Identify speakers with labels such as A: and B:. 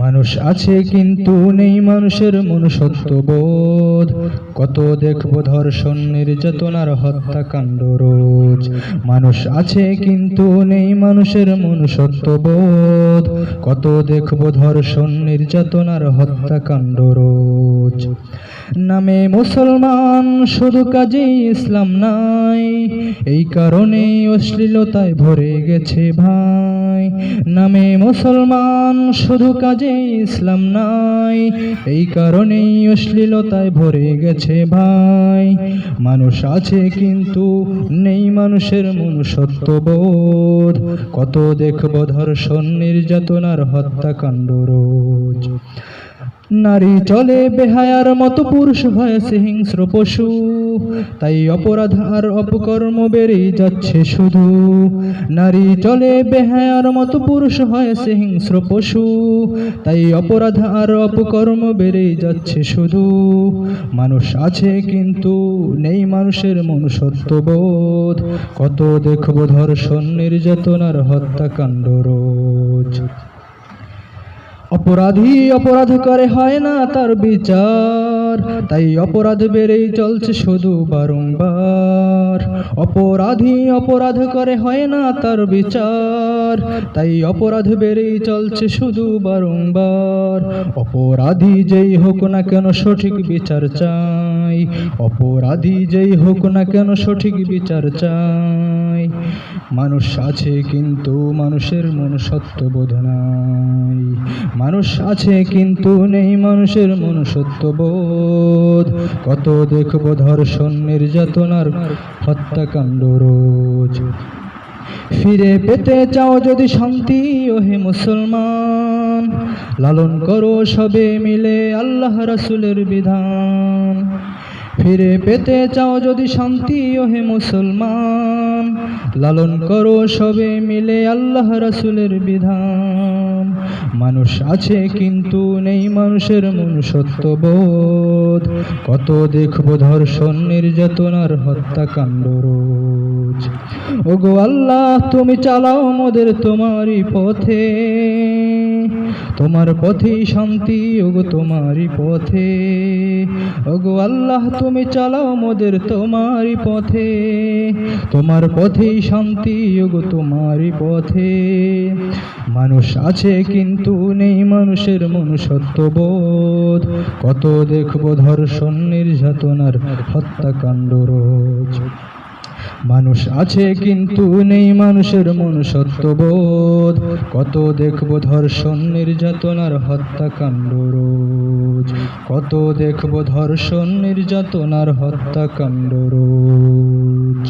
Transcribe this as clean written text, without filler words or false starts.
A: মানুষ আছে কিন্তু নেই মানুষের মনুষ্যত্ববোধ। কত দেখবো ধর্ষণ, নির্যাতন আর হত্যাকাণ্ড রোজ। মানুষ আছে কিন্তু নেই মানুষের মনুষ্যত্ববোধ। কত দেখবো ধর্ষণ, নির্যাতন আর হত্যাকাণ্ড রোজ। নামে মুসলমান শুধু কাজে ইসলাম নাই, এই কারণে অশ্লীলতায় ভরে গেছে ভাই। নামে মুসলমান শুধু কাজে ইসলাম নাই, এই কারণেই অশ্লীলতায় ভরে গেছে ভাই। মানুষ আছে কিন্তু নেই মানুষের মনুষ্যত্ববোধ। কত দেখবো ধর্ষণ, নির্যাতন আর হত্যাকাণ্ড রোজ। নারী চলে বেহায়ার মতো, পুরুষ হয়েছে হিংস্র পশু, তাই অপরাধ আর অপকর্ম বেড়েই যাচ্ছে শুধু। নারী চলে বেহায়ার মতো, পুরুষ হয়েছে হিংস্র পশু, তাই অপরাধ আর অপকর্ম বেড়েই যাচ্ছে শুধু। মানুষ আছে কিন্তু নেই মানুষের মনুষ্যত্ববোধ। কত দেখবো ধর্ষণ, নির্যাতন আর হত্যাকাণ্ড রোজ। অপরাধী অপরাধ করে হয় না তার বিচার, তাই অপরাধ বেড়েই চলছে শুধু বারংবার। অপরাধী অপরাধ করে হয় না তার বিচার, তাই অপরাধ বেড়েই চলছে শুধু বারংবার। অপরাধী যেই হোক না কেন সঠিক বিচার চাই, অপরাধী যেই হোক না কেন সঠিক বিচার চাই। মানুষ আছে কিন্তু মানুষের মনুষ্যত্ববোধ নাই। মানুষ আছে কিন্তু নেই মানুষের মনুষ্যত্ববোধ। কত দেখবো ধর্ষণ, নির্যাতন আর হত্যাকাণ্ড রোজ। ফিরে পেতে চাও যদি শান্তি ওহে মুসলমান, লালন করো সবে মিলে আল্লাহ রাসূলের বিধান। ফিরে পেতে চাও যদি শান্তি ওহে মুসলমান, লালন করো সবে মিলে আল্লাহ রাসূলের বিধান। মানুষ আছে কিন্তু নেই মানুষের মনুষ্যত্ববোধ। কত দেখবো ধর্ষণ, নির্যাতন আর হত্যাকাণ্ড রোজ। ওগো আল্লাহ তুমি চালাও মোদের তোমারই পথে, তোমার পথেই শান্তি ওগো তোমারই পথে। ওগো আল্লাহ তুমি চালাও মোদের তোমারই পথে, তোমার পথেই শান্তি ওগো তোমারই পথে। মানুষ আছে কিন্তু নেই মানুষের মনুষ্যত্ববোধ। কত দেখবো ধর্ষণ, নির্যাতন আর হত্যাকাণ্ড রোজ। মানুষ আছে কিন্তু নেই মানুষের মনুষ্যত্ববোধ। কত দেখবো ধর্ষণ, নির্যাতন আর হত্যাকাণ্ড রোজ। কত দেখবো ধর্ষণ, নির্যাতন আর হত্যাকাণ্ড রোজ।